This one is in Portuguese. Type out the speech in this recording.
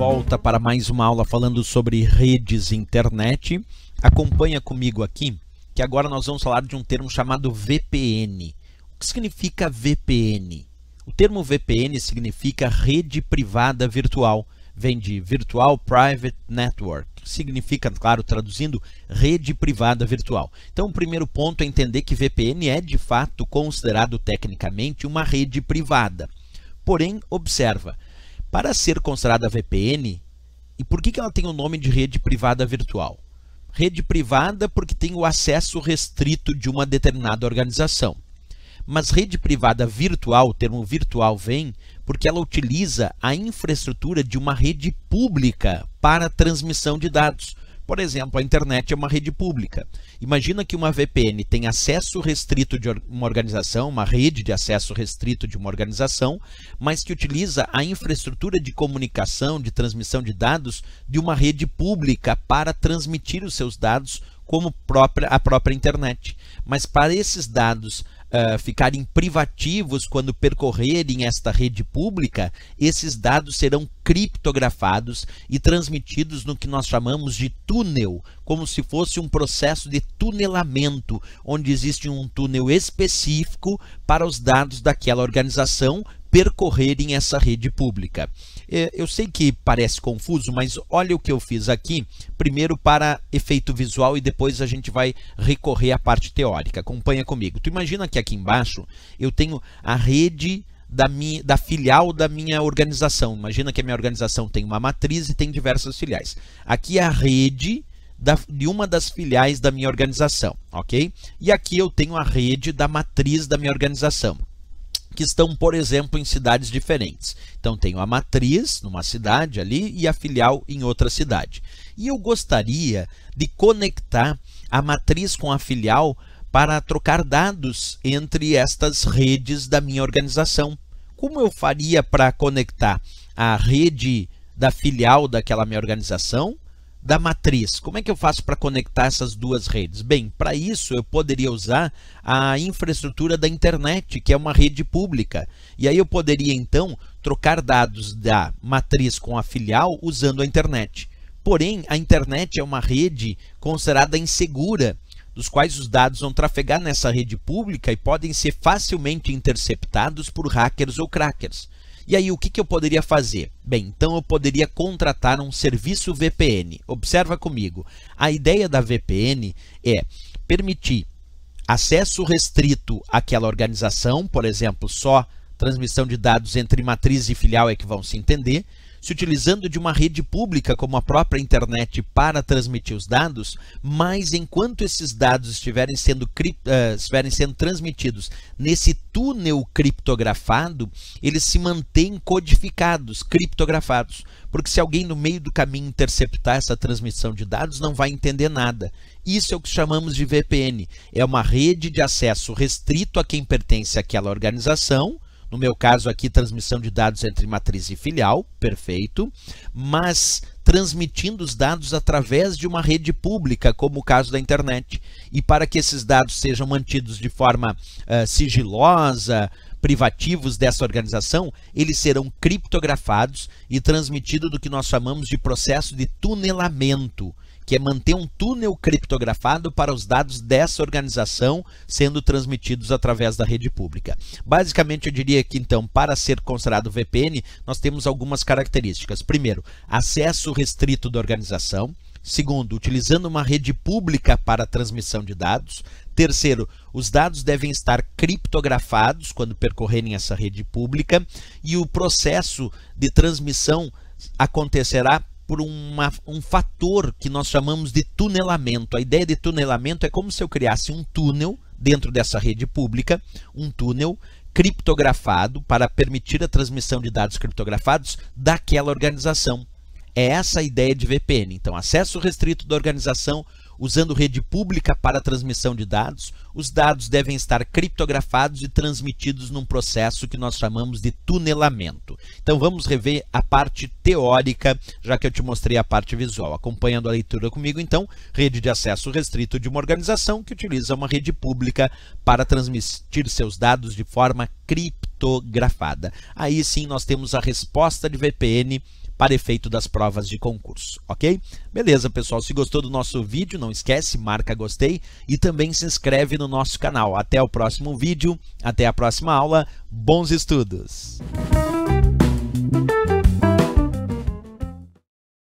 volta para mais uma aula falando sobre redes internet. Acompanha comigo aqui, que agora nós vamos falar de um termo chamado VPN. O que significa VPN? O termo VPN significa rede privada virtual. Vem de Virtual Private Network. Significa, claro, traduzindo, rede privada virtual. Então, o primeiro ponto é entender que VPN é, de fato, considerado tecnicamente uma rede privada. Porém, observa, para ser considerada VPN, e por que ela tem o nome de rede privada virtual? Rede privada porque tem o acesso restrito de uma determinada organização. Mas rede privada virtual, o termo virtual vem porque ela utiliza a infraestrutura de uma rede pública para transmissão de dados. Por exemplo, a internet é uma rede pública. Imagina que uma VPN tem acesso restrito de uma organização, uma rede de acesso restrito de uma organização, mas que utiliza a infraestrutura de comunicação, de transmissão de dados de uma rede pública para transmitir os seus dados como a própria internet. Mas para esses dados ficarem privativos quando percorrerem esta rede pública, esses dados serão criptografados e transmitidos no que nós chamamos de túnel, como se fosse um processo de tunelamento, onde existe um túnel específico para os dados daquela organização percorrerem essa rede pública. Eu sei que parece confuso, mas olha o que eu fiz aqui, primeiro para efeito visual e depois a gente vai recorrer à parte teórica. Acompanha comigo. Tu imagina que aqui embaixo eu tenho a rede da filial da minha organização. Imagina que a minha organização tem uma matriz e tem diversas filiais. Aqui é a rede de uma das filiais da minha organização, ok? E aqui eu tenho a rede da matriz da minha organização, que estão, por exemplo, em cidades diferentes. Então, tenho a matriz numa cidade ali e a filial em outra cidade. E eu gostaria de conectar a matriz com a filial para trocar dados entre estas redes da minha organização. Como eu faria para conectar a rede da filial daquela minha organização da matriz? Como é que eu faço para conectar essas duas redes? Bem, para isso eu poderia usar a infraestrutura da internet, que é uma rede pública. E aí eu poderia então trocar dados da matriz com a filial usando a internet. Porém, a internet é uma rede considerada insegura, dos quais os dados vão trafegar nessa rede pública e podem ser facilmente interceptados por hackers ou crackers. E aí, o que eu poderia fazer? Bem, então eu poderia contratar um serviço VPN. Observa comigo. A ideia da VPN é permitir acesso restrito àquela organização, por exemplo, só transmissão de dados entre matriz e filial é que vão se entender, se utilizando de uma rede pública como a própria internet para transmitir os dados, mas enquanto esses dados estiverem sendo transmitidos nesse túnel criptografado, eles se mantêm codificados, criptografados, porque se alguém no meio do caminho interceptar essa transmissão de dados, não vai entender nada. Isso é o que chamamos de VPN, é uma rede de acesso restrito a quem pertence àquela organização. No meu caso aqui, transmissão de dados entre matriz e filial, perfeito, mas transmitindo os dados através de uma rede pública, como o caso da internet. E para que esses dados sejam mantidos de forma sigilosa, privativos dessa organização, eles serão criptografados e transmitidos do que nós chamamos de processo de tunelamento, que é manter um túnel criptografado para os dados dessa organização sendo transmitidos através da rede pública. Basicamente, eu diria que, então, para ser considerado VPN, nós temos algumas características. Primeiro, acesso restrito da organização. Segundo, utilizando uma rede pública para a transmissão de dados. Terceiro, os dados devem estar criptografados quando percorrerem essa rede pública. E o processo de transmissão acontecerá por um fator que nós chamamos de tunelamento. A ideia de tunelamento é como se eu criasse um túnel dentro dessa rede pública, um túnel criptografado para permitir a transmissão de dados criptografados daquela organização. É essa a ideia de VPN. Então, acesso restrito da organização, usando rede pública para a transmissão de dados. Os dados devem estar criptografados e transmitidos num processo que nós chamamos de tunelamento. Então vamos rever a parte teórica, já que eu te mostrei a parte visual. Acompanhando a leitura comigo, então, rede de acesso restrito de uma organização que utiliza uma rede pública para transmitir seus dados de forma criptografada. criptografada. Aí sim nós temos a resposta de VPN para efeito das provas de concurso, ok? Beleza, pessoal, se gostou do nosso vídeo, não esquece, marca gostei e também se inscreve no nosso canal. Até o próximo vídeo, até a próxima aula, bons estudos!